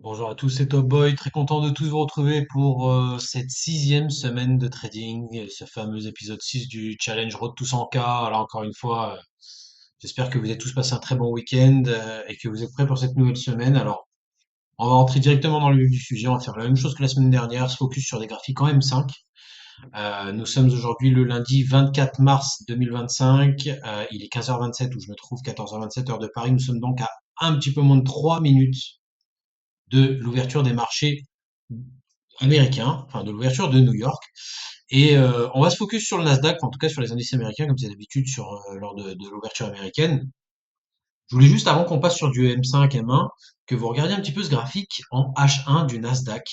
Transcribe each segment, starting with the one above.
Bonjour à tous, c'est Top Boy, très content de tous vous retrouver pour cette sixième semaine de trading, et ce fameux épisode 6 du challenge Road to 100K. Alors encore une fois, j'espère que vous avez tous passé un très bon week-end et que vous êtes prêts pour cette nouvelle semaine. Alors, on va rentrer directement dans le vif du sujet, on va faire la même chose que la semaine dernière, se focus sur des graphiques en M5. Nous sommes aujourd'hui le lundi 24 mars 2025, il est 15h27 où je me trouve, 14h27 heure de Paris. Nous sommes donc à un petit peu moins de 3 minutes de l'ouverture des marchés américains, enfin de l'ouverture de New York. Et on va se focus sur le Nasdaq, en tout cas sur les indices américains, comme c'est d'habitude lors de l'ouverture américaine. Je voulais juste, avant qu'on passe sur du M5, M1, que vous regardiez un petit peu ce graphique en H1 du Nasdaq.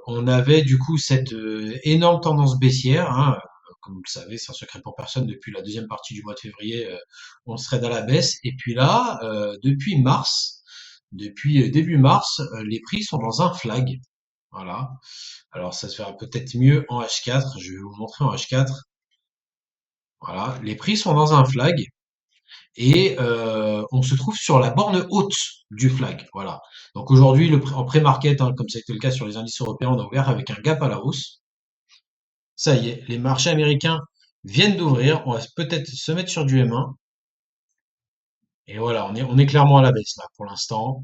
On avait du coup cette énorme tendance baissière, hein, comme vous le savez, c'est un secret pour personne, depuis la deuxième partie du mois de février, on serait à la baisse. Et puis là, depuis début mars, les prix sont dans un flag. Voilà. Alors ça se verra peut-être mieux en H4. Je vais vous montrer en H4. Voilà. Les prix sont dans un flag et on se trouve sur la borne haute du flag. Voilà. Donc aujourd'hui, en pré-market, hein, comme ça a été le cas sur les indices européens, on a ouvert avec un gap à la hausse. Ça y est, les marchés américains viennent d'ouvrir. On va peut-être se mettre sur du M1. Et voilà, on est clairement à la baisse là pour l'instant.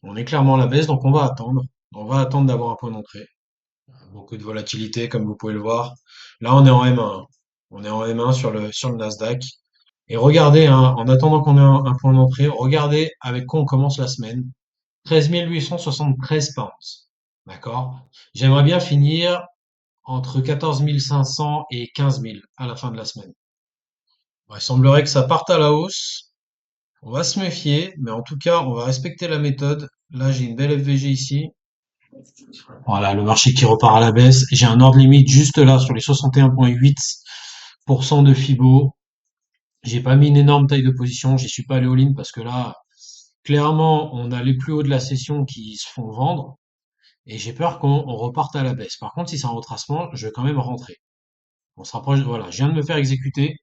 On est clairement à la baisse, donc on va attendre. On va attendre d'avoir un point d'entrée. Beaucoup de volatilité, comme vous pouvez le voir. Là, on est en M1. On est en M1 sur le Nasdaq. Et regardez, hein, en attendant qu'on ait un point d'entrée, regardez avec quoi on commence la semaine. 13 873 pounds. D'accord? J'aimerais bien finir entre 14 500 et 15 000 à la fin de la semaine. Bon, il semblerait que ça parte à la hausse. On va se méfier, mais en tout cas, on va respecter la méthode. Là, j'ai une belle FVG ici. Voilà, le marché qui repart à la baisse. J'ai un ordre limite juste là sur les 61,8% de Fibo. J'ai pas mis une énorme taille de position. J'y suis pas allé all-in parce que là, clairement, on a les plus hauts de la session qui se font vendre et j'ai peur qu'on reparte à la baisse. Par contre, si c'est un retracement, je vais quand même rentrer. On se rapproche. Voilà, je viens de me faire exécuter,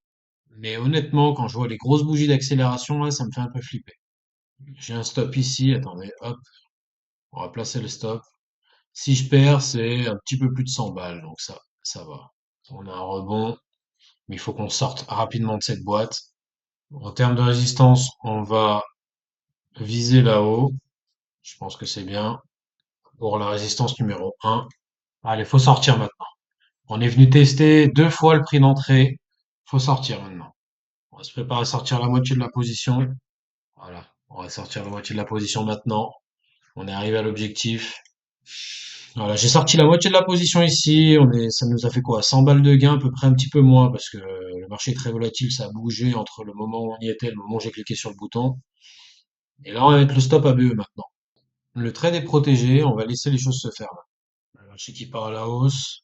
mais honnêtement, quand je vois les grosses bougies d'accélération là, ça me fait un peu flipper. J'ai un stop ici. Attendez, hop, on va placer le stop. Si je perds, c'est un petit peu plus de 100 balles, donc ça va. On a un rebond, mais il faut qu'on sorte rapidement de cette boîte. En termes de résistance, on va viser là-haut. Je pense que c'est bien. Pour la résistance numéro 1. Allez, faut sortir maintenant. On est venu tester 2 fois le prix d'entrée. Faut sortir maintenant. On va se préparer à sortir la moitié de la position. Voilà. On va sortir la moitié de la position maintenant. On est arrivé à l'objectif. Voilà, j'ai sorti la moitié de la position ici. Ça nous a fait quoi? 100 balles de gain, à peu près un petit peu moins, parce que le marché est très volatile, ça a bougé entre le moment où on y était et le moment où j'ai cliqué sur le bouton. Et là, on va mettre le stop ABE maintenant. Le trade est protégé, on va laisser les choses se faire là. Le marché qui part à la hausse.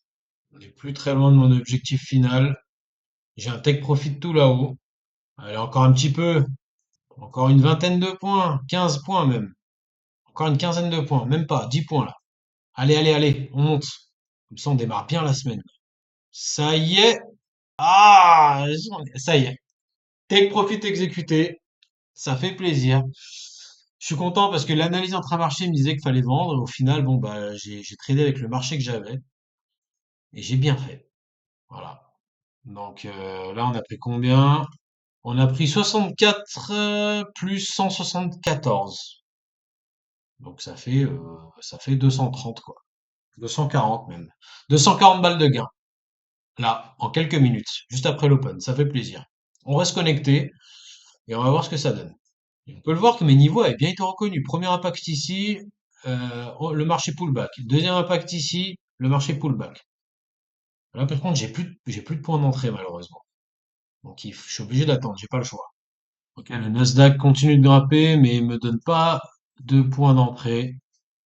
On n'est plus très loin de mon objectif final. J'ai un take profit tout là-haut. Allez, encore un petit peu. Encore une vingtaine de points. 15 points même. Encore une quinzaine de points. Même pas. 10 points là. Allez, allez, allez. On monte. Comme ça, on démarre bien la semaine. Ça y est. Ah, ça y est. Take profit exécuté. Ça fait plaisir. Je suis content parce que l'analyse intramarché me disait qu'il fallait vendre. Au final, bon, bah, j'ai tradé avec le marché que j'avais. Et j'ai bien fait. Voilà. Donc là, on a pris combien? On a pris 64 plus 174. Donc ça fait 230 quoi. 240 même. 240 balles de gain. Là, en quelques minutes, juste après l'open. Ça fait plaisir. On reste connecté et on va voir ce que ça donne. On peut le voir que mes niveaux avaient bien été reconnus. Premier impact ici, le marché pullback. Deuxième impact ici, le marché pullback. Là, par contre, j'ai plus de points d'entrée malheureusement. Donc, je suis obligé d'attendre. J'ai pas le choix. Ok, le Nasdaq continue de grimper, mais il me donne pas de points d'entrée.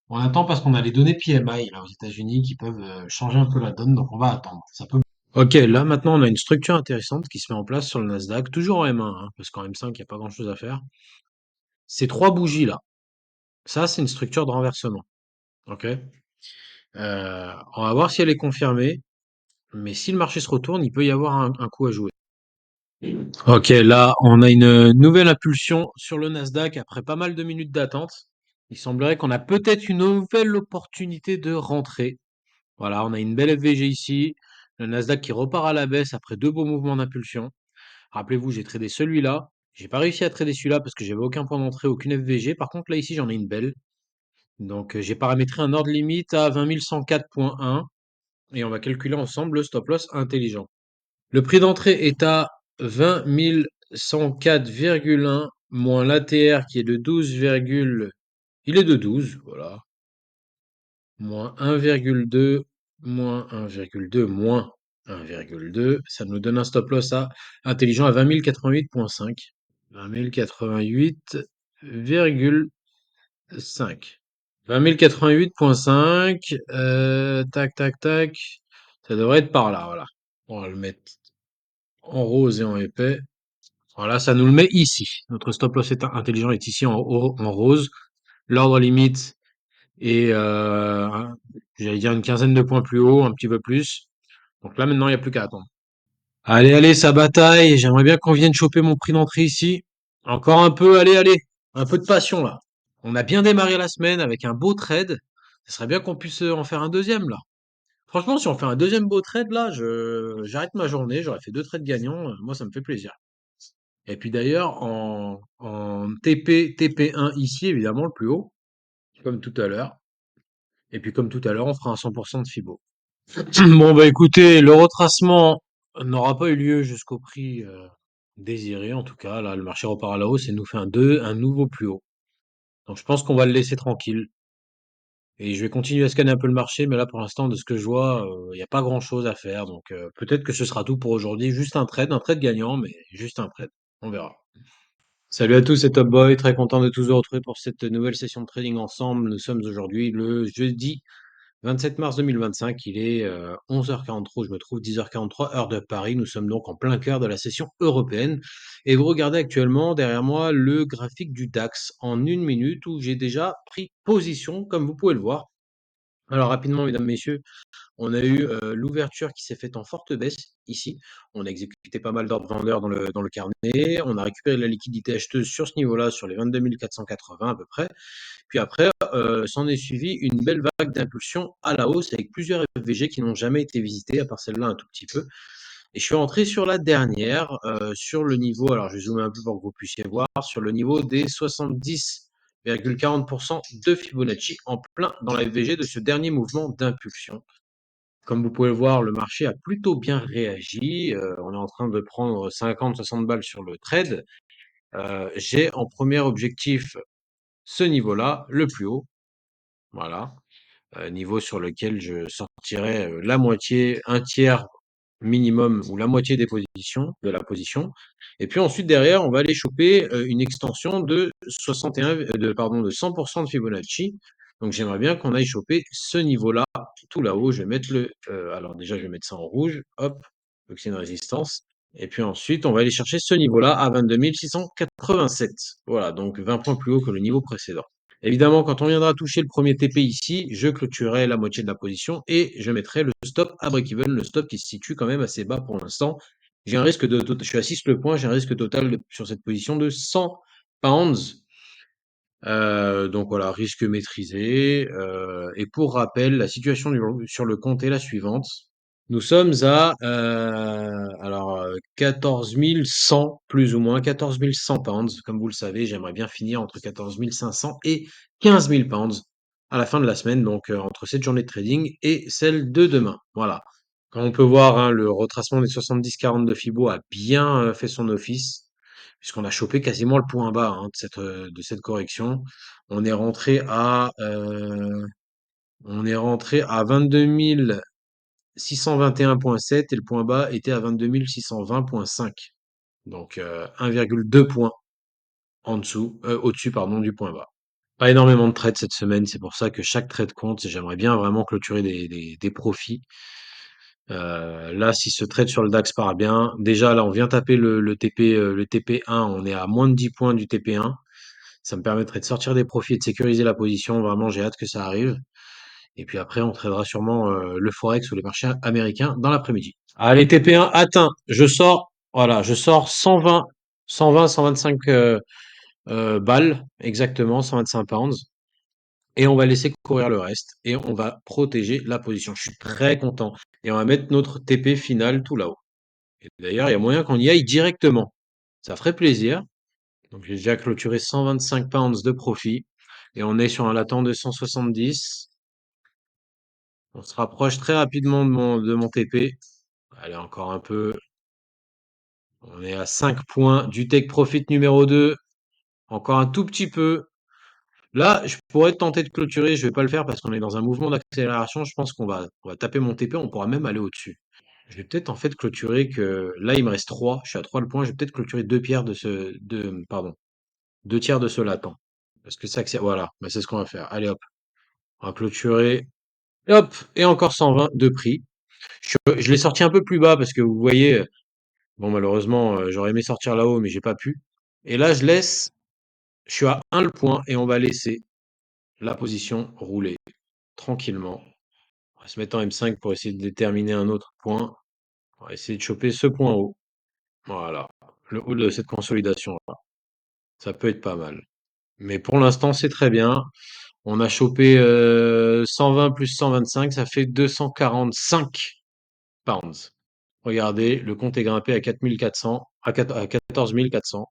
On attend parce qu'on a les données PMI là aux États-Unis qui peuvent changer un peu la donne, donc on va attendre. Ça peut. Ok, là maintenant on a une structure intéressante qui se met en place sur le Nasdaq, toujours en M1, hein, parce qu'en M5 il n'y a pas grand-chose à faire. Ces trois bougies là, ça c'est une structure de renversement. Ok, on va voir si elle est confirmée, mais si le marché se retourne, il peut y avoir un coup à jouer. Ok, là on a une nouvelle impulsion sur le Nasdaq après pas mal de minutes d'attente. Il semblerait qu'on a peut-être une nouvelle opportunité de rentrer. Voilà, on a une belle FVG ici. Le Nasdaq qui repart à la baisse après deux beaux mouvements d'impulsion. Rappelez-vous, j'ai tradé celui-là. J'ai pas réussi à trader celui-là parce que j'avais aucun point d'entrée, aucune FVG. Par contre, là, ici, j'en ai une belle. Donc, j'ai paramétré un ordre limite à 20 104.1 et on va calculer ensemble le stop loss intelligent. Le prix d'entrée est à 20 104,1 moins l'ATR qui est de 12, il est de 12, voilà. Moins 1,2, moins 1,2, moins 1,2. Ça nous donne un stop loss à intelligent à 20 088,5. 20 088,5. 20 088,5. Tac, tac, tac. Ça devrait être par là, voilà. On va le mettre en rose et en épais. Voilà, ça nous le met ici. Notre stop loss intelligent est ici en rose. L'ordre limite est, j'allais dire une quinzaine de points plus haut, un petit peu plus. Donc là, maintenant, il n'y a plus qu'à attendre. Allez, allez, ça bataille. J'aimerais bien qu'on vienne choper mon prix d'entrée ici. Encore un peu, allez, allez. Un peu de passion là. On a bien démarré la semaine avec un beau trade. Ce serait bien qu'on puisse en faire un deuxième là. Franchement, si on fait un deuxième beau trade là, j'arrête ma journée. J'aurais fait deux trades gagnants. Moi, ça me fait plaisir. Et puis d'ailleurs, en TP1 ici, évidemment, le plus haut, comme tout à l'heure. Et puis comme tout à l'heure, on fera un 100% de Fibo. Bon, bah écoutez, le retracement n'aura pas eu lieu jusqu'au prix désiré. En tout cas, là, le marché repart à la hausse et nous fait un nouveau plus haut. Donc je pense qu'on va le laisser tranquille. Et je vais continuer à scanner un peu le marché, mais là, pour l'instant, de ce que je vois, il n'y a pas grand-chose à faire. Donc peut-être que ce sera tout pour aujourd'hui. Juste un trade gagnant, mais juste un trade. On verra. Salut à tous, c'est Top Boy, très content de tous vous retrouver pour cette nouvelle session de trading ensemble. Nous sommes aujourd'hui le jeudi 27 mars 2025, il est 11h43 où je me trouve, 10h43 heure de Paris. Nous sommes donc en plein cœur de la session européenne. Et vous regardez actuellement derrière moi le graphique du DAX en une minute où j'ai déjà pris position, comme vous pouvez le voir. Alors rapidement, mesdames, messieurs, on a eu l'ouverture qui s'est faite en forte baisse ici. On a exécuté pas mal d'ordres vendeurs dans le carnet. On a récupéré de la liquidité acheteuse sur ce niveau-là, sur les 22 480 à peu près. Puis après, s'en est suivi une belle vague d'impulsion à la hausse avec plusieurs FVG qui n'ont jamais été visités, à part celle-là un tout petit peu. Et je suis rentré sur la dernière, sur le niveau, alors je vais zoomer un peu pour que vous puissiez voir, sur le niveau des 70,40% de Fibonacci, en plein dans la FVG de ce dernier mouvement d'impulsion. Comme vous pouvez le voir, le marché a plutôt bien réagi. On est en train de prendre 50-60 balles sur le trade. J'ai en premier objectif ce niveau-là, le plus haut. Voilà. Niveau sur lequel je sortirai la moitié, un tiers minimum ou la moitié de la position. Et puis ensuite, derrière, on va aller choper une extension de 61, de 100% de Fibonacci. Donc j'aimerais bien qu'on aille choper ce niveau-là, tout là-haut. Je vais mettre alors déjà, je vais mettre ça en rouge. Hop, donc c'est une résistance. Et puis ensuite, on va aller chercher ce niveau-là à 22 687. Voilà, donc 20 points plus haut que le niveau précédent. Évidemment, quand on viendra toucher le premier TP ici, je clôturerai la moitié de la position et je mettrai le stop à break-even, le stop qui se situe quand même assez bas pour l'instant. J'ai un risque je suis à 6 le point, j'ai un risque total sur cette position de 100 pounds. Donc voilà, risque maîtrisé. Et pour rappel, la situation sur le compte est la suivante. Nous sommes à 14 100, plus ou moins 14 100 pounds. Comme vous le savez, j'aimerais bien finir entre 14 500 et 15 000 pounds à la fin de la semaine, donc entre cette journée de trading et celle de demain. Voilà. Comme on peut voir, hein, le retracement des 70-40 de Fibo a bien fait son office, puisqu'on a chopé quasiment le point bas hein, de cette correction. On est rentré à, euh, on est rentré à 22 621,7 et le point bas était à 22 620,5. Donc 1,2 points au-dessus pardon, du point bas. Pas énormément de trades cette semaine, c'est pour ça que chaque trade compte. J'aimerais bien vraiment clôturer des profits. Là, si ce trade sur le DAX part bien, déjà là on vient taper le TP1, on est à moins de 10 points du TP1. Ça me permettrait de sortir des profits et de sécuriser la position. Vraiment, j'ai hâte que ça arrive. Et puis après, on tradera sûrement le Forex ou les marchés américains dans l'après-midi. Allez, TP1 atteint. Je sors, voilà, je sors 120, 125 balles, exactement, 125 pounds. et on va laisser courir le reste et on va protéger la position. Je suis très content. Et on va mettre notre TP final tout là-haut. Et d'ailleurs, il y a moyen qu'on y aille directement. Ça ferait plaisir. Donc j'ai déjà clôturé 125 pounds de profit et on est sur un latent de 170. On se rapproche très rapidement de mon TP. Allez, encore un peu. On est à 5 points du take profit numéro 2. Encore un tout petit peu. Là, je pourrais tenter de clôturer. Je vais pas le faire parce qu'on est dans un mouvement d'accélération. Je pense qu'on va taper mon TP. On pourra même aller au-dessus. Je vais peut-être en fait clôturer que là, il me reste 3. Je suis à 3 le point. Je vais peut-être clôturer pardon, 2 tiers de ce latent. Parce que ça, voilà, bah, c'est ce qu'on va faire. Allez hop, on va clôturer. Et hop, et encore 120 de prix. Je l'ai sorti un peu plus bas parce que vous voyez, bon, malheureusement, j'aurais aimé sortir là-haut, mais j'ai pas pu. Et là, je suis à 1 le point et on va laisser la position rouler tranquillement. On va se mettre en M5 pour essayer de déterminer un autre point. On va essayer de choper ce point haut. Voilà, le haut de cette consolidation-là. Ça peut être pas mal. Mais pour l'instant, c'est très bien. On a chopé 120 plus 125, ça fait 245 pounds. Regardez, le compte est grimpé à 4400, à 14 400.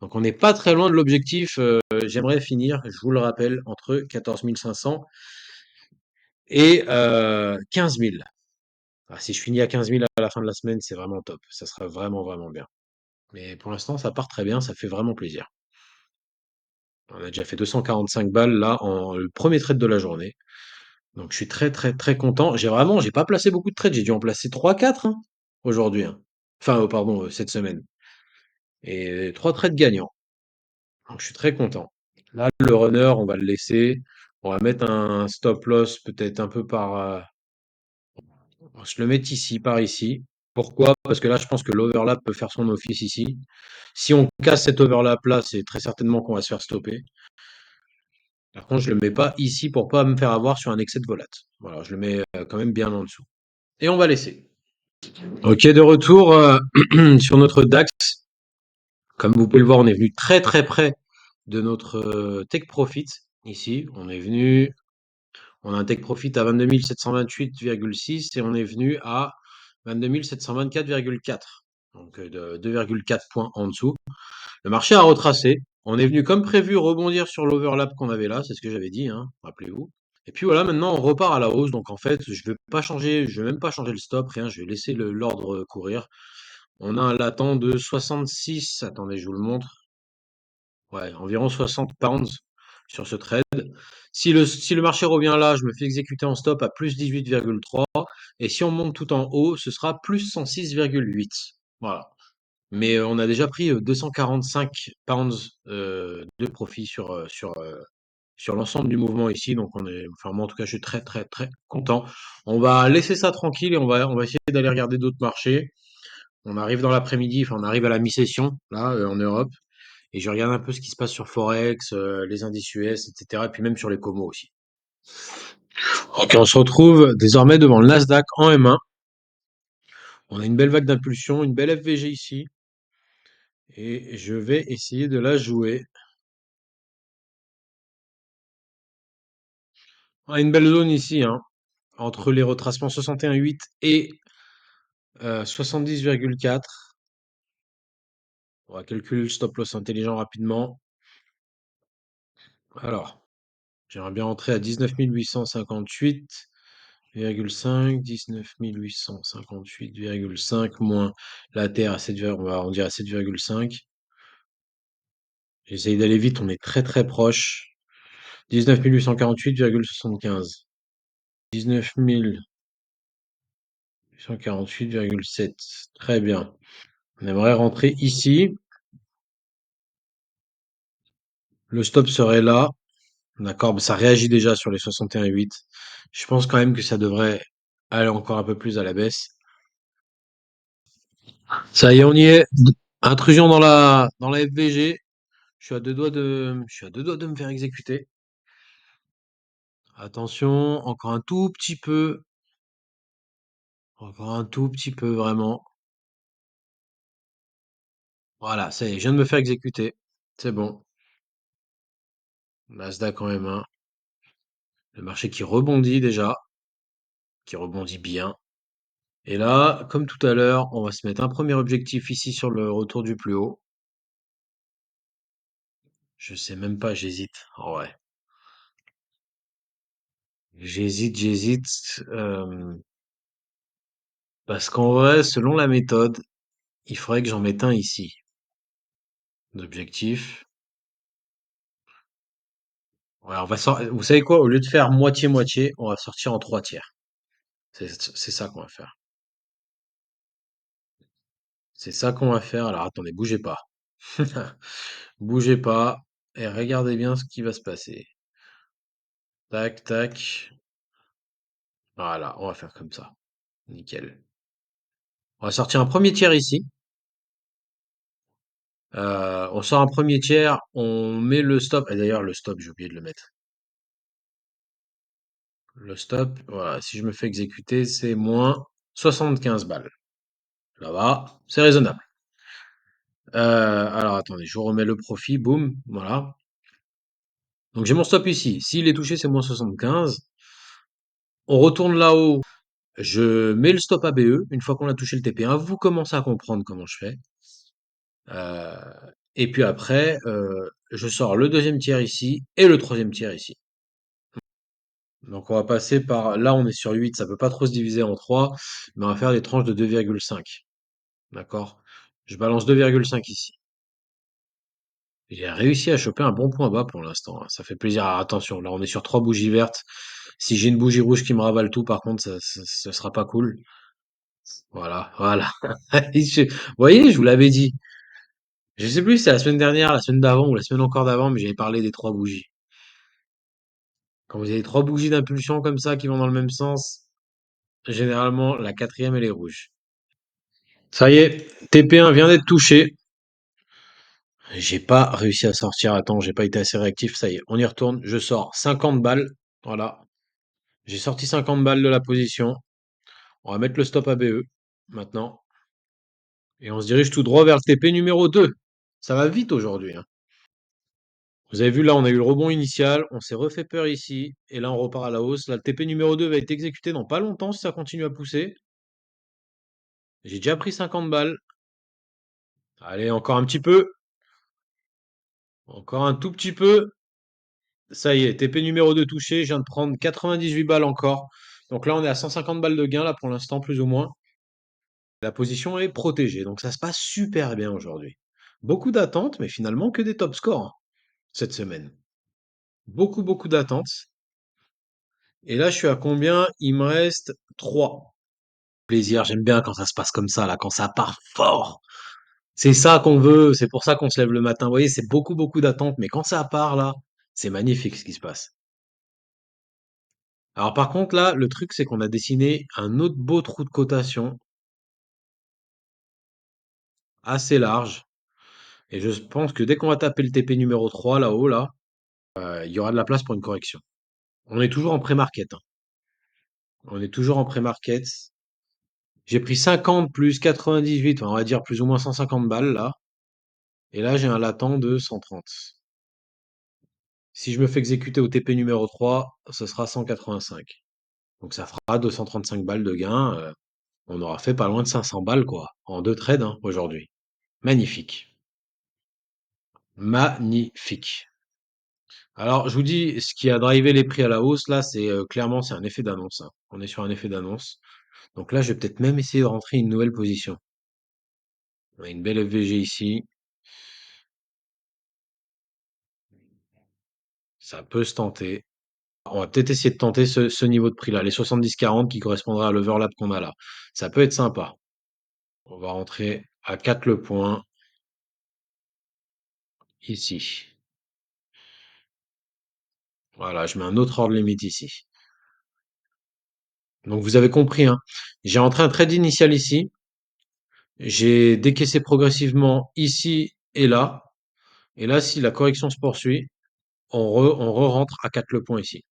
Donc on n'est pas très loin de l'objectif. J'aimerais finir, je vous le rappelle, entre 14 500 et 15 000. Ah, si je finis à 15 000 à la fin de la semaine, c'est vraiment top. Ça sera vraiment, vraiment bien. Mais pour l'instant, ça part très bien, ça fait vraiment plaisir. On a déjà fait 245 balles là en le premier trade de la journée. Donc je suis très, très, très content. J'ai pas placé beaucoup de trades, j'ai dû en placer 3, 4 aujourd'hui, hein. Enfin, pardon, cette semaine. Et 3 trades gagnants. Donc je suis très content. Là, le runner, on va le laisser. On va mettre un stop loss peut-être un peu on va se le mettre ici, par ici. Pourquoi? Parce que là, je pense que l'overlap peut faire son office ici. Si on casse cet overlap là, c'est très certainement qu'on va se faire stopper. Par contre, je le mets pas ici pour pas me faire avoir sur un excès de volat. Voilà, je le mets quand même bien en dessous. Et on va laisser. Ok, de retour sur notre DAX. Comme vous pouvez le voir, on est venu très très près de notre take profit ici. On a un take profit à 22 728,6 et on est venu à 22 724,4. Donc de 2,4 points en dessous. Le marché a retracé. On est venu comme prévu rebondir sur l'overlap qu'on avait là, c'est ce que j'avais dit, hein, rappelez-vous. Et puis voilà, maintenant on repart à la hausse. Donc en fait, je vais même pas changer le stop, rien, je vais laisser l'ordre courir. On a un latent de 66, attendez, je vous le montre. Ouais, environ 60 pounds sur ce trade. Si le marché revient là, je me fais exécuter en stop à plus 18,3. Et si on monte tout en haut, ce sera plus 106,8. Voilà. Mais on a déjà pris 245 pounds de profit sur l'ensemble du mouvement ici. Donc enfin moi en tout cas, je suis très très très content. On va laisser ça tranquille et on va essayer d'aller regarder d'autres marchés. On arrive dans l'après-midi, enfin on arrive à la mi-session là en Europe. Et je regarde un peu ce qui se passe sur Forex, les indices US, etc. Et puis même sur les comos aussi. Ok, on se retrouve désormais devant le Nasdaq en M1. On a une belle vague d'impulsion, une belle FVG ici. Et je vais essayer de la jouer. On a une belle zone ici, hein, entre les retracements 61,8 et 70,4. On va calculer le stop loss intelligent rapidement. Alors, j'aimerais bien rentrer à 19 858,5, 19 858,5 moins la Terre à 7, on va arrondir à 7,5. J'essaye d'aller vite, on est très très proche. 19 848,75. 19 848,7. Très bien. On aimerait rentrer ici. Le stop serait là. D'accord, mais ça réagit déjà sur les 61,8. Je pense quand même que ça devrait aller encore un peu plus à la baisse. Ça y est, on y est. Intrusion dans la FVG. Je suis à deux doigts de me faire exécuter. Attention, encore un tout petit peu. Encore un tout petit peu, vraiment. Voilà, ça y est, je viens de me faire exécuter. C'est bon. Nasdaq quand même, hein. Le marché qui rebondit déjà, qui rebondit bien. Et là, comme tout à l'heure, on va se mettre un premier objectif ici sur le retour du plus haut. Je sais même pas, j'hésite. Oh ouais. J'hésite. Parce qu'en vrai, selon la méthode, il faudrait que j'en mette un ici. D'objectif. Ouais, vous savez quoi? Au lieu de faire moitié-moitié, on va sortir en 3 tiers. C'est ça qu'on va faire. C'est ça qu'on va faire. Alors attendez, bougez pas. Bougez pas et regardez bien ce qui va se passer. Tac, tac. Voilà, on va faire comme ça. Nickel. On va sortir un premier tiers ici. On sort un premier tiers, on met le stop. Et d'ailleurs, le stop, j'ai oublié de le mettre. Le stop, voilà, si je me fais exécuter, c'est moins 75 balles. Là va, c'est raisonnable. Alors attendez, je vous remets le profit, boum, voilà. Donc j'ai mon stop ici. S'il est touché, c'est moins 75. On retourne là-haut, je mets le stop ABE. Une fois qu'on a touché le TP1, vous commencez à comprendre comment je fais. Et puis après, je sors le deuxième tiers ici et le troisième tiers ici. Donc on va passer par, là on est sur 8, ça peut pas trop se diviser en 3, mais on va faire des tranches de 2,5. D'accord? Je balance 2,5 ici. J'ai réussi à choper un bon point bas pour l'instant, hein. Ça fait plaisir. Alors, attention, là on est sur 3 bougies vertes. Si j'ai une bougie rouge qui me ravale tout, par contre, ça sera pas cool. Voilà, voilà. Vous voyez, je vous l'avais dit. Je sais plus si c'est la semaine dernière, la semaine d'avant ou la semaine encore d'avant, mais j'avais parlé des 3 bougies. Quand vous avez 3 bougies d'impulsion comme ça qui vont dans le même sens, généralement la quatrième elle est rouge. Ça y est, TP1 vient d'être touché. J'ai pas réussi à sortir à temps, j'ai pas été assez réactif. Ça y est, on y retourne. Je sors 50 balles. Voilà. J'ai sorti 50 balles de la position. On va mettre le stop ABE maintenant. Et on se dirige tout droit vers le TP numéro 2. Ça va vite aujourd'hui, hein. Vous avez vu là, on a eu le rebond initial, on s'est refait peur ici, et là on repart à la hausse. Là, le TP numéro 2 va être exécuté dans pas longtemps si ça continue à pousser. J'ai déjà pris 50 balles. Allez, encore un petit peu. Encore un tout petit peu. Ça y est, TP numéro 2 touché. Je viens de prendre 98 balles encore. Donc là, on est à 150 balles de gain, là, pour l'instant, plus ou moins. La position est protégée. Donc ça se passe super bien aujourd'hui. Beaucoup d'attentes, mais finalement que des top scores, hein, cette semaine. Beaucoup, beaucoup d'attentes. Et là, je suis à combien? Il me reste 3. Plaisir, j'aime bien quand ça se passe comme ça, là, quand ça part fort. C'est ça qu'on veut, c'est pour ça qu'on se lève le matin. Vous voyez, c'est beaucoup, beaucoup d'attentes, mais quand ça part, là, c'est magnifique ce qui se passe. Alors par contre, là, le truc, c'est qu'on a dessiné un autre beau trou de cotation, assez large. Et je pense que dès qu'on va taper le TP numéro 3 là-haut, là, il y aura de la place pour une correction. On est toujours en pré-market, hein. On est toujours en pré-market. J'ai pris 50 plus 98, enfin, on va dire plus ou moins 150 balles, là. Et là, j'ai un latent de 130. Si je me fais exécuter au TP numéro 3, ce sera 185. Donc ça fera 235 balles de gain. On aura fait pas loin de 500 balles, quoi, en 2 trades, hein, aujourd'hui. Magnifique. Magnifique. Alors, je vous dis, ce qui a drivé les prix à la hausse, là, c'est clairement, c'est un effet d'annonce, hein. On est sur un effet d'annonce. Donc là, je vais peut-être même essayer de rentrer une nouvelle position. On a une belle FVG ici. Ça peut se tenter. On va peut-être essayer de tenter ce niveau de prix-là, les 70-40 qui correspondraient à l'overlap qu'on a là. Ça peut être sympa. On va rentrer à 4 le point ici. Voilà, je mets un autre ordre limite ici. Donc vous avez compris, hein. J'ai rentré un trade initial ici. J'ai décaissé progressivement ici et là. Et là, si la correction se poursuit, on re-rentre à 4 le point ici.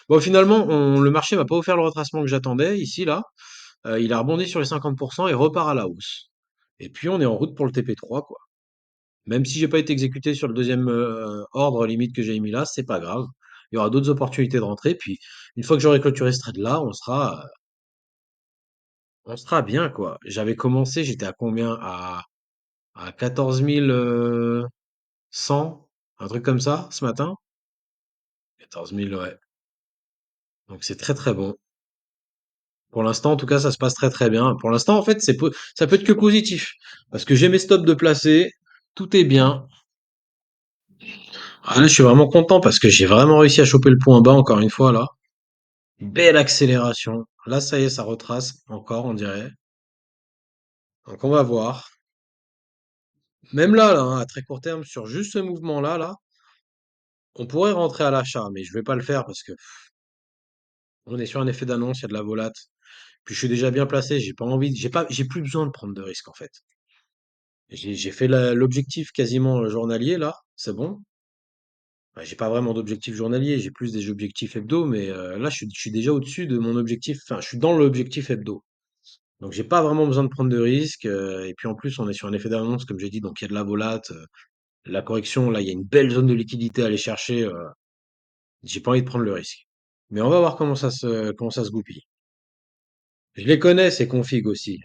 Bon, finalement, le marché m'a pas offert le retracement que j'attendais ici, là. Il a rebondi sur les 50% et repart à la hausse. Et puis on est en route pour le TP3, quoi. Même si j'ai pas été exécuté sur le deuxième ordre limite que j'ai mis là, c'est pas grave. il y aura d'autres opportunités de rentrer. Puis une fois que j'aurai clôturé ce trade-là, on sera bien, quoi. J'avais commencé, j'étais à combien? À 14 100, un truc comme ça, ce matin. 14 000, ouais. Donc c'est très très bon. Pour l'instant, en tout cas, ça se passe très très bien. Pour l'instant, en fait, ça peut être que positif. Parce que j'ai mes stops de placer, tout est bien. Ah, là, je suis vraiment content parce que j'ai vraiment réussi à choper le point bas encore une fois là. Belle accélération. Là, ça y est, ça retrace encore, on dirait. Donc on va voir. Même là, hein, à très court terme, sur juste ce mouvement-là, là, on pourrait rentrer à l'achat, mais je vais pas le faire parce que on est sur un effet d'annonce, il y a de la volate. Puis je suis déjà bien placé, j'ai pas envie, j'ai plus besoin de prendre de risques en fait. J'ai fait l'objectif quasiment journalier là, c'est bon. Bah, j'ai pas vraiment d'objectif journalier, j'ai plus des objectifs hebdo, mais là je suis déjà au-dessus de mon objectif, enfin je suis dans l'objectif hebdo. Donc j'ai pas vraiment besoin de prendre de risques. Et puis en plus on est sur un effet d'annonce, comme j'ai dit, donc il y a de la volate, la correction, là il y a une belle zone de liquidité à aller chercher. J'ai pas envie de prendre le risque. Mais on va voir comment ça se goupille. Je les connais ces configs aussi.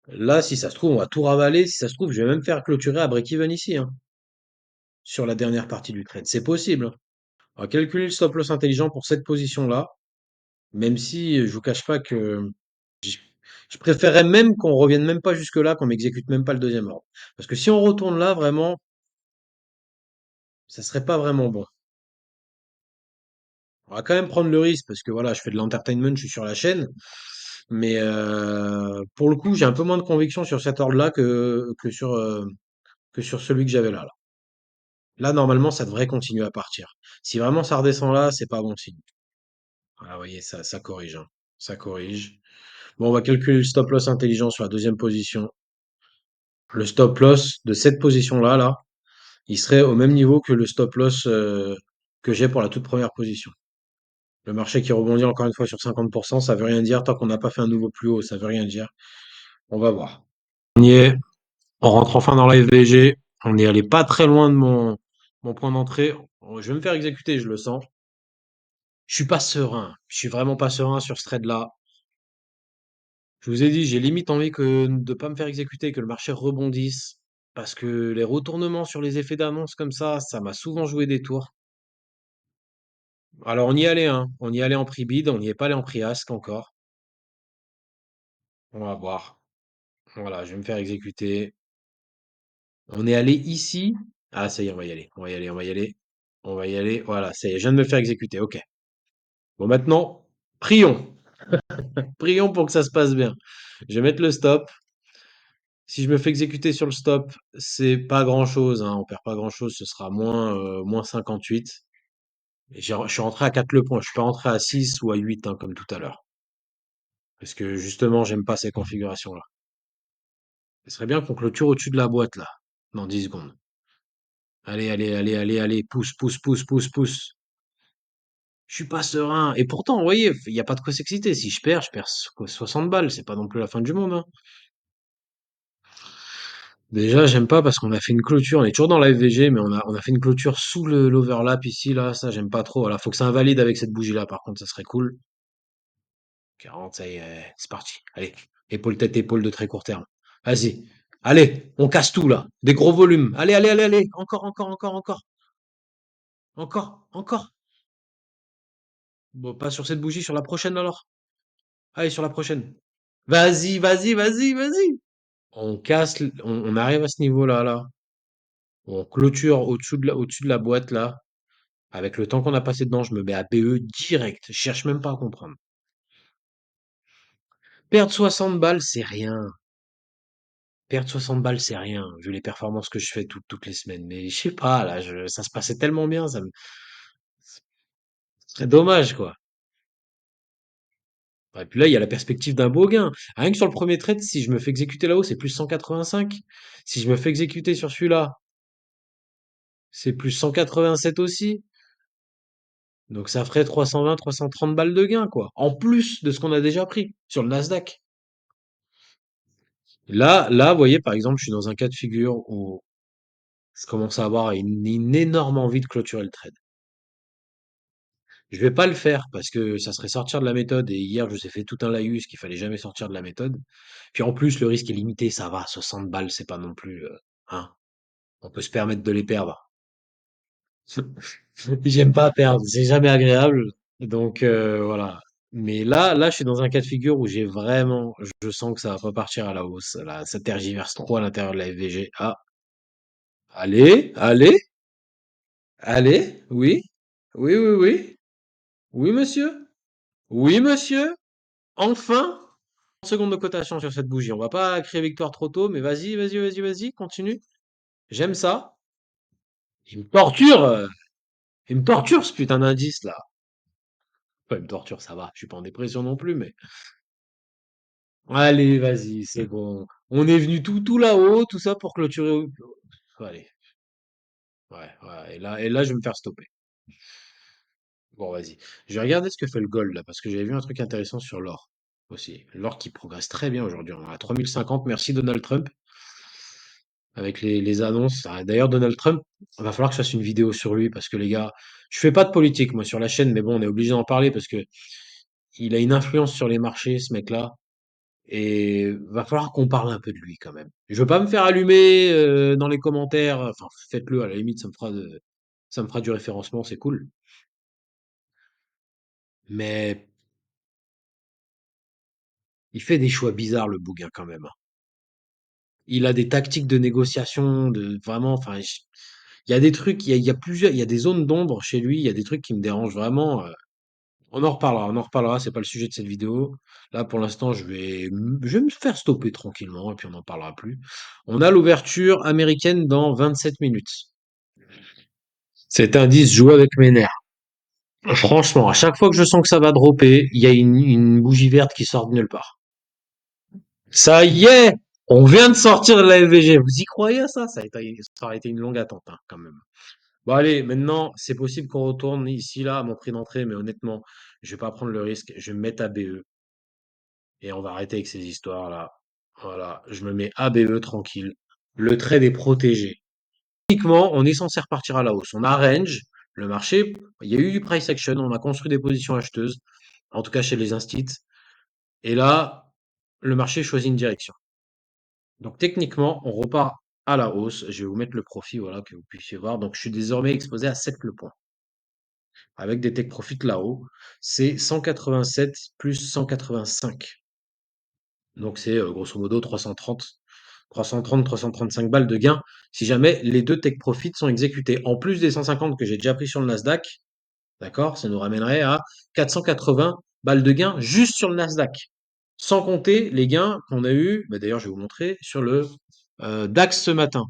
Là, si ça se trouve, on va tout ravaler. Si ça se trouve, je vais même faire clôturer à break-even ici, hein, sur la dernière partie du trade. C'est possible, hein. On va calculer le stop loss intelligent pour cette position-là, même si je vous cache pas que je, je préférerais même qu'on revienne même pas jusque-là, qu'on m'exécute même pas le deuxième ordre. Parce que si on retourne là, vraiment, ça serait pas vraiment bon. On va quand même prendre le risque parce que voilà, je fais de l'entertainment, je suis sur la chaîne. Mais pour le coup, j'ai un peu moins de conviction sur cet ordre-là que sur celui que j'avais là. Là, normalement, ça devrait continuer à partir. Si vraiment ça redescend là, c'est pas bon signe. Ah, vous voyez, ça corrige, hein. Ça corrige. Bon, on va calculer le stop loss intelligent sur la deuxième position. Le stop loss de cette position-là, là, il serait au même niveau que le stop loss que j'ai pour la toute première position. Le marché qui rebondit encore une fois sur 50%, ça veut rien dire tant qu'on n'a pas fait un nouveau plus haut, ça veut rien dire. On va voir. On y est, on rentre enfin dans la FVG. On est allé pas très loin de mon point d'entrée. Je vais me faire exécuter, je le sens. Je suis pas serein. Je suis vraiment pas serein sur ce trade-là. Je vous ai dit, j'ai limite envie de pas me faire exécuter, que le marché rebondisse. Parce que les retournements sur les effets d'annonce comme ça m'a souvent joué des tours. Alors on y allait, hein. On y allait en prix bid, on n'y est pas allé en prix ask encore. On va voir. Voilà, je vais me faire exécuter. On est allé ici. Ah, ça y est, on va y aller. On va y aller, on va y aller. On va y aller. Voilà, ça y est, je viens de me faire exécuter. Ok. Bon, maintenant, prions. Prions pour que ça se passe bien. Je vais mettre le stop. Si je me fais exécuter sur le stop, c'est pas grand-chose, hein. On perd pas grand-chose. Ce sera moins 58. Et je suis rentré à 4 le point. Je suis pas rentré à 6 ou à 8, hein, comme tout à l'heure. Parce que justement, j'aime pas ces configurations-là. Ce serait bien qu'on clôture au-dessus de la boîte, là, dans 10 secondes. Allez, allez, allez, allez, allez, pousse, pousse, pousse, pousse, pousse. Je suis pas serein. Et pourtant, vous voyez, il n'y a pas de quoi s'exciter. Si je perds 60 balles. C'est pas non plus la fin du monde, hein. Déjà, j'aime pas parce qu'on a fait une clôture. On est toujours dans la FVG, mais on a fait une clôture sous l'overlap ici, là. Ça, j'aime pas trop. Voilà, faut que ça invalide avec cette bougie-là. Par contre, ça serait cool. 40, ça y est, c'est parti. Allez, épaule tête épaule de très court terme. Vas-y. Allez, on casse tout là. Des gros volumes. Allez, allez, allez, allez. Encore, encore, encore, encore. Encore, encore. Bon, pas sur cette bougie, sur la prochaine alors. Allez, sur la prochaine. Vas-y, vas-y, vas-y, vas-y. On arrive à ce niveau-là, là. On clôture au-dessus de la boîte, là. Avec le temps qu'on a passé dedans, je me mets à BE direct. Je cherche même pas à comprendre. Perdre 60 balles, c'est rien. Perdre 60 balles, c'est rien, vu les performances que je fais toutes les semaines. Mais je sais pas, là, ça se passait tellement bien, c'est dommage, quoi. Et puis là, il y a la perspective d'un beau gain. Rien que sur le premier trade, si je me fais exécuter là-haut, c'est plus 185. Si je me fais exécuter sur celui-là, c'est plus 187 aussi. Donc ça ferait 320, 330 balles de gain, quoi. En plus de ce qu'on a déjà pris sur le Nasdaq. Là, vous voyez, par exemple, je suis dans un cas de figure où je commence à avoir une énorme envie de clôturer le trade. Je vais pas le faire parce que ça serait sortir de la méthode et hier, je vous ai fait tout un laïus qu'il fallait jamais sortir de la méthode. Puis en plus, le risque est limité, ça va, 60 balles, c'est pas non plus, hein, on peut se permettre de les perdre. J'aime pas perdre, c'est jamais agréable. Donc voilà. Mais là, je suis dans un cas de figure où j'ai vraiment, je sens que ça va pas partir à la hausse. Là, ça tergiverse trop à l'intérieur de la FVG. Ah, allez, allez, allez, oui, oui, oui, oui, oui, monsieur, oui, monsieur, enfin, 30 secondes de cotation sur cette bougie. On va pas crier victoire trop tôt, mais vas-y, vas-y, vas-y, vas-y, continue. J'aime ça. Il me torture, il me torture ce putain d'indice là. Enfin, il me torture, ça va. Je suis pas en dépression non plus, mais allez, vas-y, c'est bon. On est venu tout là-haut, tout ça pour clôturer. Allez, ouais, ouais. Et là, je vais me faire stopper. Bon, vas-y. Je vais regarder ce que fait le gold là, parce que j'avais vu un truc intéressant sur l'or aussi. L'or qui progresse très bien aujourd'hui. On est à 3050. Merci Donald Trump avec les annonces. Ah, d'ailleurs, Donald Trump, va falloir que je fasse une vidéo sur lui parce que les gars, je fais pas de politique moi sur la chaîne, mais bon, on est obligé d'en parler parce que il a une influence sur les marchés, ce mec-là. Et va falloir qu'on parle un peu de lui quand même. Je veux pas me faire allumer dans les commentaires. Enfin, faites-le à la limite, ça me fera du référencement, c'est cool. Mais il fait des choix bizarres le bouquin quand même, hein. Il a des tactiques de négociation, de vraiment. Enfin, il y a des trucs, il y a plusieurs, il y a des zones d'ombre chez lui. Il y a des trucs qui me dérangent vraiment. On en reparlera, on en reparlera. C'est pas le sujet de cette vidéo. Là, pour l'instant, je vais me faire stopper tranquillement et puis on n'en parlera plus. On a l'ouverture américaine dans 27 minutes. Cet indice joue avec mes nerfs. Franchement, à chaque fois que je sens que ça va dropper, il y a une bougie verte qui sort de nulle part. Ça y est, on vient de sortir de la FVG. Vous y croyez à ça? Ça aurait été une longue attente, hein, quand même. Bon, allez, maintenant, c'est possible qu'on retourne ici, là, à mon prix d'entrée, mais honnêtement, je vais pas prendre le risque. Je vais me mettre à BE et on va arrêter avec ces histoires-là. Voilà, je me mets à BE tranquille. Le trade est protégé. Techniquement, on est censé repartir à la hausse. On a range, le marché, il y a eu du price action, on a construit des positions acheteuses, en tout cas chez les instits. Et là, le marché choisit une direction. Donc techniquement, on repart à la hausse. Je vais vous mettre le profit, voilà, que vous puissiez voir. Donc je suis désormais exposé à 7 le point, avec des take profits là-haut. C'est 187 plus 185. Donc c'est grosso modo 335 balles de gain si jamais les deux take profits sont exécutés. En plus des 150 que j'ai déjà pris sur le Nasdaq, d'accord? Ça nous ramènerait à 480 balles de gain juste sur le Nasdaq. Sans compter les gains qu'on a eu, bah d'ailleurs je vais vous montrer, sur le DAX ce matin.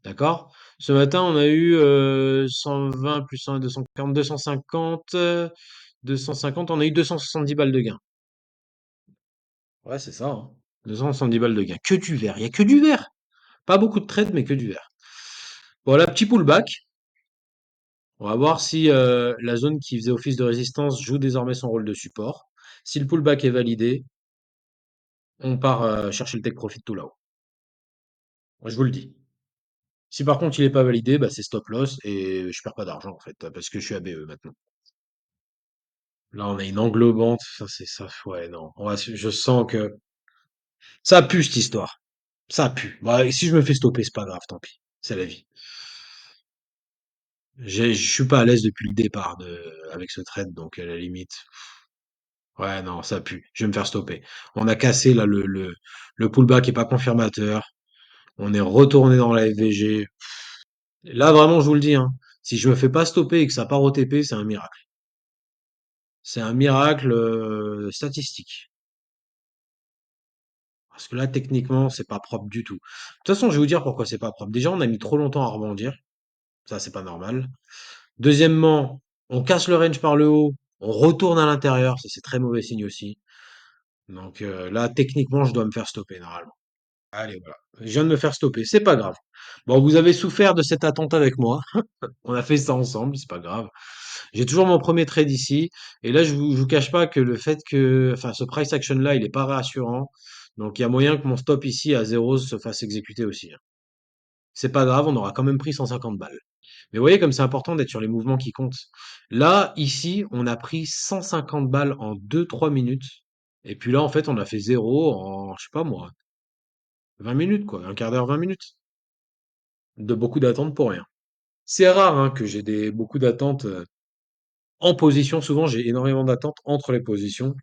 D'accord? Ce matin, on a eu 120 plus 1, 240, 250, 250, on a eu 270 balles de gain. Ouais, c'est ça, hein. 270 balles de gain. Que du vert, il y a que du vert. Pas beaucoup de trades, mais que du vert. Voilà, petit pullback. On va voir si la zone qui faisait office de résistance joue désormais son rôle de support. Si le pullback est validé, on part chercher le take profit tout là-haut. Moi, je vous le dis. Si par contre il n'est pas validé, bah, c'est stop loss et je perds pas d'argent en fait, parce que je suis à BE maintenant. Là, on a une englobante, ça c'est ça, ouais, non. Je sens que ça pue cette histoire. Ça pue. Bah, et si je me fais stopper, c'est pas grave, tant pis. C'est la vie. Je suis pas à l'aise depuis le départ avec ce trade, donc à la limite. Ouais, non, ça pue. Je vais me faire stopper. On a cassé là le pullback est pas confirmateur. On est retourné dans la FVG. Là, vraiment, je vous le dis, hein, si je me fais pas stopper et que ça part au TP, c'est un miracle. C'est un miracle statistique. Parce que là, techniquement, c'est pas propre du tout. De toute façon, je vais vous dire pourquoi c'est pas propre. Déjà, on a mis trop longtemps à rebondir. Ça, c'est pas normal. Deuxièmement, on casse le range par le haut. On retourne à l'intérieur. Ça, c'est très mauvais signe aussi. Donc là, techniquement, je dois me faire stopper normalement. Allez, voilà. Je viens de me faire stopper. C'est pas grave. Bon, vous avez souffert de cette attente avec moi. On a fait ça ensemble. C'est pas grave. J'ai toujours mon premier trade ici. Et là, je vous cache pas que le fait que, enfin, ce price action là, il est pas rassurant. Donc, il y a moyen que mon stop ici à 0 se fasse exécuter aussi, hein. C'est pas grave, on aura quand même pris 150 balles. Mais vous voyez comme c'est important d'être sur les mouvements qui comptent. Là, ici, on a pris 150 balles en 2-3 minutes. Et puis là, en fait, on a fait zéro en, je sais pas moi, 20 minutes, quoi. Un quart d'heure, 20 minutes. De beaucoup d'attentes pour rien. C'est rare, hein, que j'ai beaucoup d'attentes en position. Souvent, j'ai énormément d'attentes entre les positions.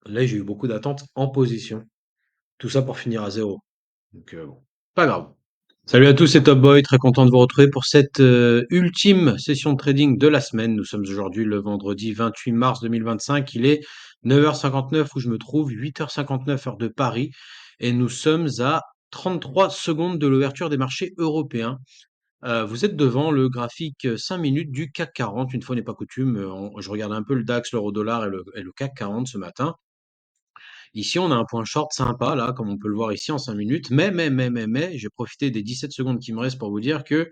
Là, j'ai eu beaucoup d'attentes en position. Tout ça pour finir à zéro. Donc, bon, pas grave. Salut à tous, c'est Top Boy, très content de vous retrouver pour cette ultime session de trading de la semaine. Nous sommes aujourd'hui le vendredi 28 mars 2025, il est 9h59 où je me trouve, 8h59 heure de Paris, et nous sommes à 33 secondes de l'ouverture des marchés européens. Vous êtes devant le graphique 5 minutes du CAC 40, une fois n'est pas coutume, je regarde un peu le DAX, l'euro-dollar et le CAC 40 ce matin. Ici, on a un point short sympa, là, comme on peut le voir ici en 5 minutes. Mais, j'ai profité des 17 secondes qui me restent pour vous dire que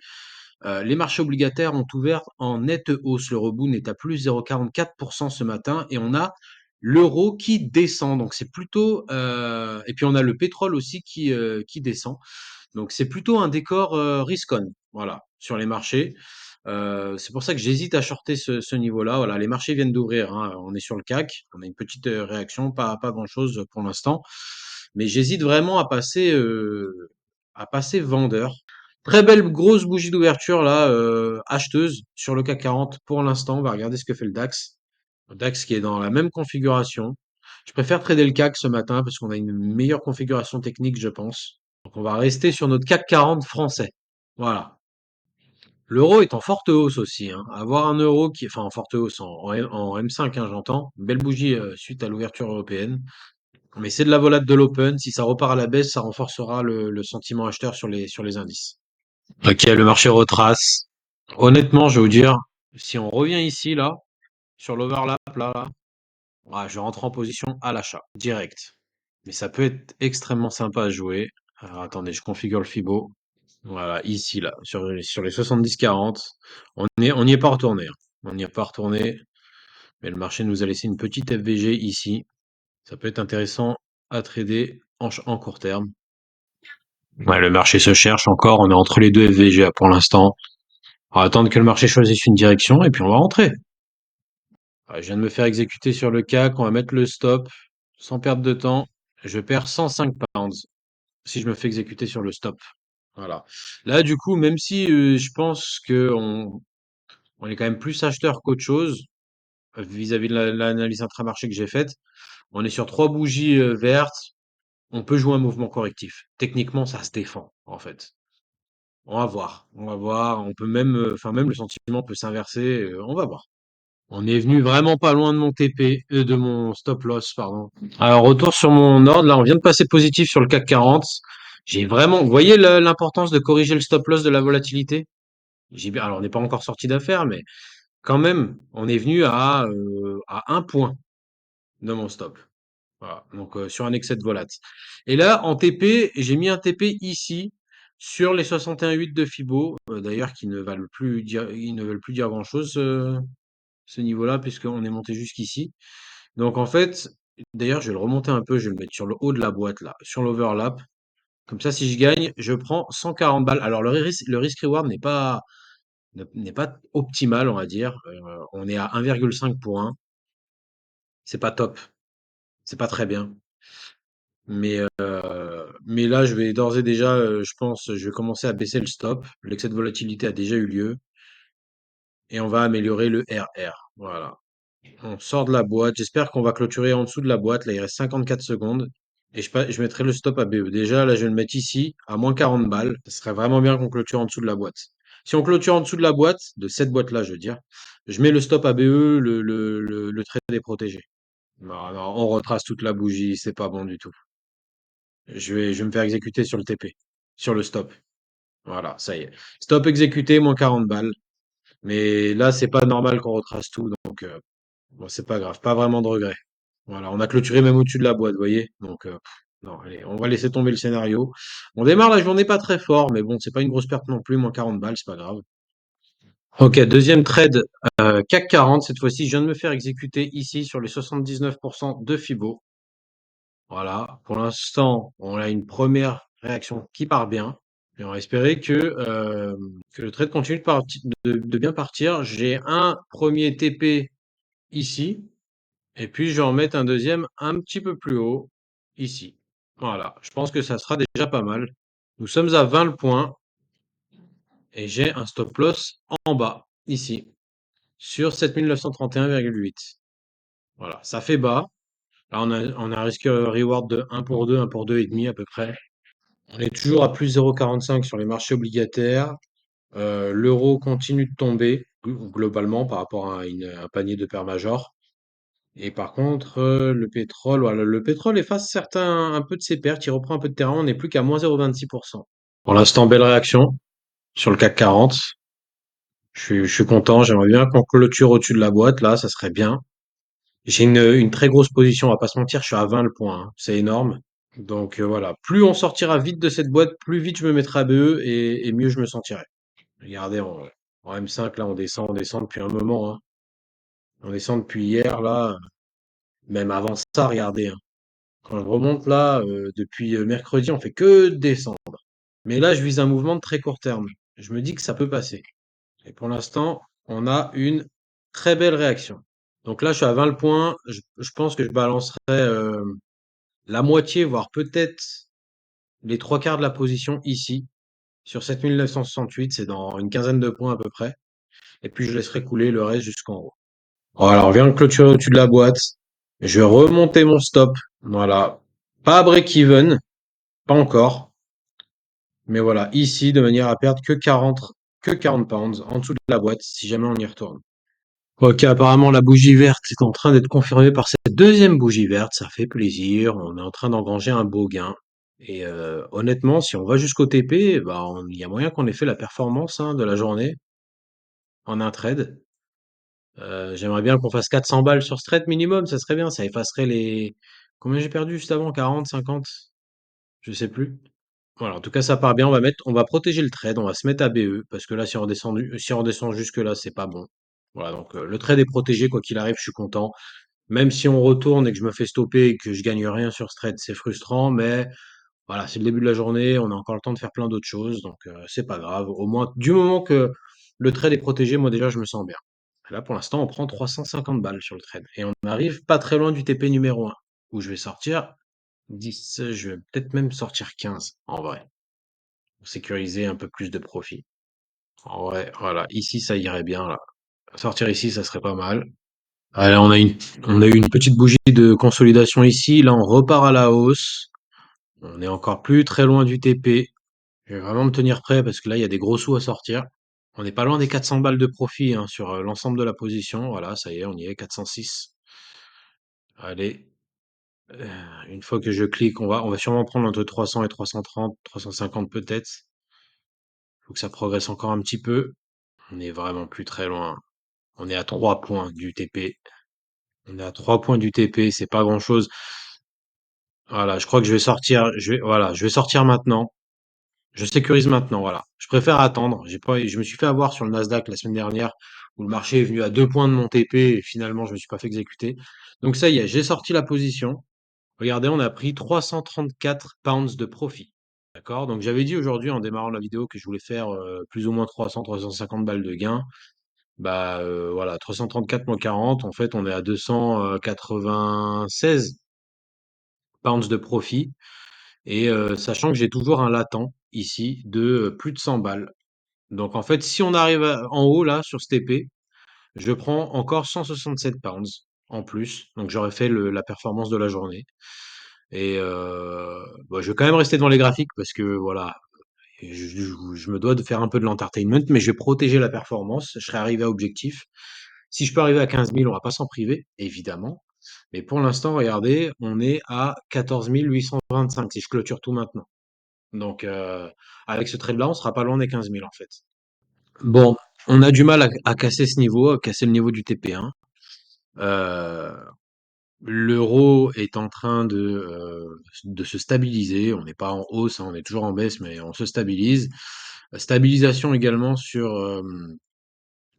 les marchés obligataires ont ouvert en nette hausse. Le Rebound est à plus 0,44% ce matin et on a l'euro qui descend. Donc c'est plutôt et puis on a le pétrole aussi qui descend. Donc c'est plutôt un décor risk-on, voilà, sur les marchés. C'est pour ça que j'hésite à shorter ce niveau-là. Voilà, les marchés viennent d'ouvrir, hein. On est sur le CAC, on a une petite réaction, pas grand-chose pour l'instant, mais j'hésite vraiment à passer vendeur. Très belle grosse bougie d'ouverture là, acheteuse sur le CAC 40 pour l'instant. On va regarder ce que fait le DAX. Le DAX qui est dans la même configuration. Je préfère trader le CAC ce matin parce qu'on a une meilleure configuration technique, je pense. Donc on va rester sur notre CAC 40 français. Voilà. L'euro est en forte hausse aussi, hein. Avoir un euro qui, enfin en forte hausse en M5, hein, j'entends. Belle bougie suite à l'ouverture européenne. Mais c'est de la volate de l'open. Si ça repart à la baisse, ça renforcera le sentiment acheteur sur les indices. Ok, le marché retrace. Honnêtement, je vais vous dire, si on revient ici, là, sur l'overlap, là, ouais, je rentre en position à l'achat, direct. Mais ça peut être extrêmement sympa à jouer. Alors attendez, je configure le Fibo. Voilà, ici, là, sur les 70-40. On n'y est pas retourné, hein. On n'y est pas retourné. Mais le marché nous a laissé une petite FVG ici. Ça peut être intéressant à trader en court terme. Ouais, le marché se cherche encore. On est entre les deux FVG pour l'instant. On va attendre que le marché choisisse une direction et puis on va rentrer. Ouais, je viens de me faire exécuter sur le CAC. On va mettre le stop sans perdre de temps. Je perds 105 pounds si je me fais exécuter sur le stop. Voilà. Là, du coup, même si je pense que on est quand même plus acheteur qu'autre chose vis-à-vis de l'analyse intramarché que j'ai faite, on est sur trois bougies vertes. On peut jouer un mouvement correctif. Techniquement, ça se défend, en fait. On va voir. On va voir. On peut même, enfin, même le sentiment peut s'inverser. On va voir. On est venu vraiment pas loin de mon TP, de mon stop loss, pardon. Alors, retour sur mon ordre. Là, on vient de passer positif sur le CAC 40. J'ai vraiment, vous voyez l'importance de corriger le stop loss de la volatilité? Alors, on n'est pas encore sorti d'affaires, mais quand même, on est venu à un point de mon stop. Voilà. Donc, sur un excès de volat. Et là, en TP, j'ai mis un TP ici sur les 61,8 de Fibo, d'ailleurs, qui ne valent plus dire, ils ne veulent plus dire grand-chose, ce niveau-là, puisqu'on est monté jusqu'ici. Donc en fait, d'ailleurs, je vais le remonter un peu, je vais le mettre sur le haut de la boîte là, sur l'overlap. Comme ça, si je gagne, je prends 140 balles. Alors le risk-reward n'est pas optimal, on va dire. On est à 1,5 pour 1. C'est pas top, c'est pas très bien. Mais là, je vais d'ores et déjà, je pense, je vais commencer à baisser le stop. L'excès de volatilité a déjà eu lieu et on va améliorer le RR. Voilà. On sort de la boîte. J'espère qu'on va clôturer en dessous de la boîte. Là, il reste 54 secondes. Et je mettrai le stop à BE. Déjà, là, je vais le mettre ici, à moins 40 balles. Ce serait vraiment bien qu'on clôture en dessous de la boîte. Si on clôture en dessous de la boîte, de cette boîte-là, je veux dire, je mets le stop à BE, le trade est protégé. Non, non, on retrace toute la bougie, c'est pas bon du tout. Je vais me faire exécuter sur le TP, sur le stop. Voilà, ça y est. Stop exécuté, moins 40 balles. Mais là, c'est pas normal qu'on retrace tout, donc bon, c'est pas grave, pas vraiment de regret. Voilà, on a clôturé même au-dessus de la boîte, vous voyez? Donc, non, allez, on va laisser tomber le scénario. On démarre la journée pas très fort, mais bon, c'est pas une grosse perte non plus, moins 40 balles, c'est pas grave. Ok, deuxième trade, CAC 40, cette fois-ci, je viens de me faire exécuter ici sur les 79% de Fibo. Voilà, pour l'instant, on a une première réaction qui part bien. Et on va espérer que le trade continue de bien partir. J'ai un premier TP ici, et puis je vais en mettre un deuxième un petit peu plus haut, ici. Voilà, je pense que ça sera déjà pas mal. Nous sommes à 20 le point, et j'ai un stop loss en bas, ici, sur 7931,8. Voilà, ça fait bas. Là, on a un risque reward de 1 pour 2, 1 pour 2 et demi à peu près. On est toujours à plus 0,45 sur les marchés obligataires. L'euro continue de tomber globalement par rapport à un panier de paires major. Et par contre, le pétrole, voilà, le pétrole efface un peu de ses pertes, il reprend un peu de terrain, on n'est plus qu'à moins 0,26%. Pour l'instant, belle réaction sur le CAC 40. Je suis content, j'aimerais bien qu'on clôture au-dessus de la boîte, là, ça serait bien. J'ai une très grosse position, on va pas se mentir, je suis à 20 le point, hein, c'est énorme. Donc voilà, plus on sortira vite de cette boîte, plus vite je me mettrai à BE et mieux je me sentirai. Regardez, en M5, là, on descend depuis un moment, hein. On descend depuis hier, là, même avant ça, regardez, hein. Quand je remonte là, depuis mercredi, on fait que descendre. Mais là, je vise un mouvement de très court terme. Je me dis que ça peut passer. Et pour l'instant, on a une très belle réaction. Donc là, je suis à 20 le point. Je pense que je balancerai la moitié, voire peut-être les trois quarts de la position ici, sur 7968. C'est dans une quinzaine de points à peu près. Et puis, je laisserai couler le reste jusqu'en haut. Voilà, on vient de clôturer au-dessus de la boîte. Je vais remonter mon stop. Voilà. Pas break-even, pas encore. Mais voilà, ici, de manière à perdre que 40 pounds en dessous de la boîte, si jamais on y retourne. Ok, apparemment la bougie verte est en train d'être confirmée par cette deuxième bougie verte, ça fait plaisir, on est en train d'engranger un beau gain. Et honnêtement, si on va jusqu'au TP, bah, il y a moyen qu'on ait fait la performance hein, de la journée en un trade. J'aimerais bien qu'on fasse 400 balles sur ce trade minimum, ça serait bien, ça effacerait les... Combien j'ai perdu juste avant? 40, 50? Je sais plus. Voilà, en tout cas, ça part bien. On va protéger le trade, on va se mettre à BE, parce que là, si on redescend jusque-là, c'est pas bon. Voilà, donc le trade est protégé, quoi qu'il arrive, je suis content. Même si on retourne et que je me fais stopper et que je gagne rien sur ce trade, c'est frustrant, mais voilà, c'est le début de la journée, on a encore le temps de faire plein d'autres choses, donc c'est pas grave. Au moins, du moment que le trade est protégé, moi déjà, je me sens bien. Là, pour l'instant, on prend 350 balles sur le trade. Et on arrive pas très loin du TP numéro 1, où je vais sortir 10, je vais peut-être même sortir 15, en vrai, pour sécuriser un peu plus de profit. En vrai, voilà, ici, ça irait bien, là. Sortir ici, ça serait pas mal. Allez, on a eu une petite bougie de consolidation ici. Là, on repart à la hausse. On est encore plus très loin du TP. Je vais vraiment me tenir prêt parce que là, il y a des gros sous à sortir. On n'est pas loin des 400 balles de profit hein, sur l'ensemble de la position. Voilà, ça y est, on y est, 406. Allez, une fois que je clique, on va sûrement prendre entre 300 et 330, 350 peut-être. Faut que ça progresse encore un petit peu. On est vraiment plus très loin. On est à 3 points du TP. On est à 3 points du TP, c'est pas grand-chose. Voilà, je crois que je vais sortir. Voilà, je vais sortir maintenant. Je sécurise maintenant, voilà. Je préfère attendre. Je me suis fait avoir sur le Nasdaq la semaine dernière où le marché est venu à 2 points de mon TP et finalement je me suis pas fait exécuter. Donc ça y est, j'ai sorti la position. Regardez, on a pris 334 pounds de profit. D'accord? Donc j'avais dit aujourd'hui en démarrant la vidéo que je voulais faire plus ou moins 300-350 balles de gain. Bah voilà, 334 moins 40, en fait on est à 296 pounds de profit. Et sachant que j'ai toujours un latent ici de plus de 100 balles. Donc en fait, si on arrive en haut là sur ce TP, je prends encore 167 pounds en plus. Donc j'aurais fait la performance de la journée. Et bon, je vais quand même rester devant les graphiques parce que voilà, je me dois de faire un peu de l'entertainment, mais je vais protéger la performance. Je serai arrivé à objectif. Si je peux arriver à 15 000, on va pas s'en priver, évidemment. Mais pour l'instant, regardez, on est à 14 825 si je clôture tout maintenant. Donc, avec ce trade-là, on sera pas loin des 15 000 en fait. Bon, on a du mal à casser ce niveau, à casser le niveau du TP1. Euh, L'euro est en train de se stabiliser. On n'est pas en hausse, hein, on est toujours en baisse, mais on se stabilise. Stabilisation également sur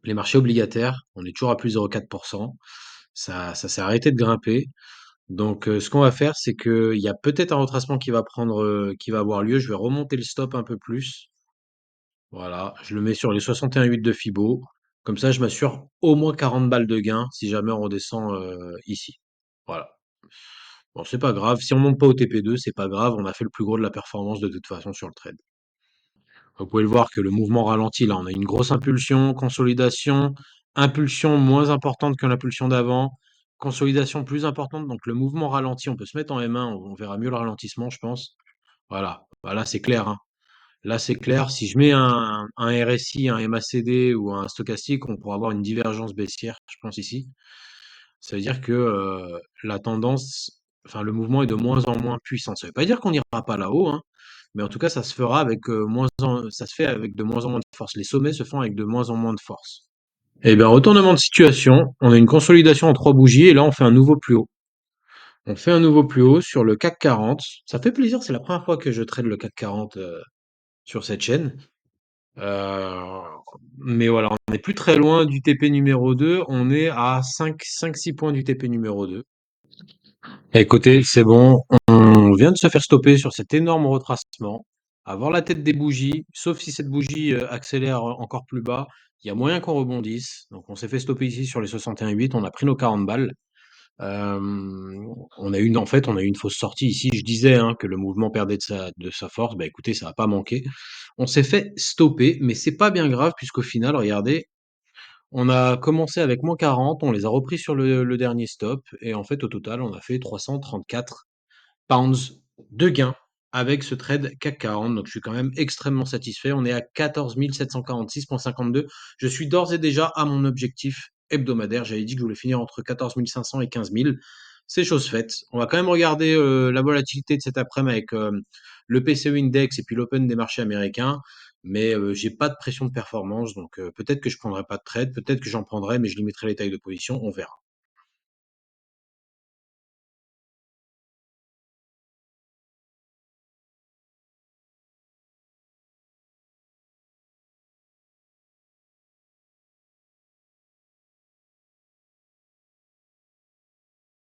les marchés obligataires. On est toujours à plus 0,4%. Ça s'est arrêté de grimper. Donc, ce qu'on va faire, c'est qu'il y a peut-être un retracement qui va avoir lieu. Je vais remonter le stop un peu plus. Voilà, je le mets sur les 61,8 de Fibo. Comme ça, je m'assure au moins 40 balles de gain si jamais on redescend ici. Voilà. Bon, c'est pas grave. Si on monte pas au TP2, c'est pas grave. On a fait le plus gros de la performance de toute façon sur le trade. Vous pouvez le voir que le mouvement ralentit. Là, on a une grosse impulsion, consolidation, impulsion moins importante que l'impulsion d'avant, consolidation plus importante. Donc le mouvement ralentit. On peut se mettre en M1. On verra mieux le ralentissement, je pense. Voilà. Voilà, c'est clair, hein. Là, c'est clair. Si je mets un RSI, un MACD ou un stochastique, on pourra avoir une divergence baissière, je pense ici. Ça veut dire que la tendance, enfin le mouvement est de moins en moins puissant. Ça veut pas dire qu'on n'ira pas là-haut, hein, mais en tout cas, ça se fera avec ça se fait avec de moins en moins de force. Les sommets se font avec de moins en moins de force. Eh bien, retournement de situation. On a une consolidation en trois bougies et là, on fait un nouveau plus haut. On fait un nouveau plus haut sur le CAC 40. Ça fait plaisir. C'est la première fois que je trade le CAC 40 sur cette chaîne. Euh, mais voilà, on n'est plus très loin du TP numéro 2. On est à 5-6 points du TP numéro 2. Écoutez, c'est bon. On vient de se faire stopper sur cet énorme retracement. Avoir la tête des bougies, sauf si cette bougie accélère encore plus bas, il y a moyen qu'on rebondisse. Donc on s'est fait stopper ici sur les 61,8. On a pris nos 40 balles. Euh, en fait, on a eu une fausse sortie ici. Je disais hein, que le mouvement perdait de sa force. Bah écoutez, ça n'a pas manqué. On s'est fait stopper, mais c'est pas bien grave puisqu'au final, regardez, on a commencé avec moins 40, on les a repris sur le dernier stop et en fait, au total, on a fait 334 pounds de gain avec ce trade CAC 40. Donc, je suis quand même extrêmement satisfait. On est à 14 746,52. Je suis d'ores et déjà à mon objectif hebdomadaire. J'avais dit que je voulais finir entre 14 500 et 15 000. C'est chose faite. On va quand même regarder la volatilité de cet après-midi avec le PCE Index et puis l'Open des marchés américains. Mais j'ai pas de pression de performance, donc peut-être que je prendrai pas de trade, peut-être que j'en prendrai, mais je limiterai les tailles de position, on verra.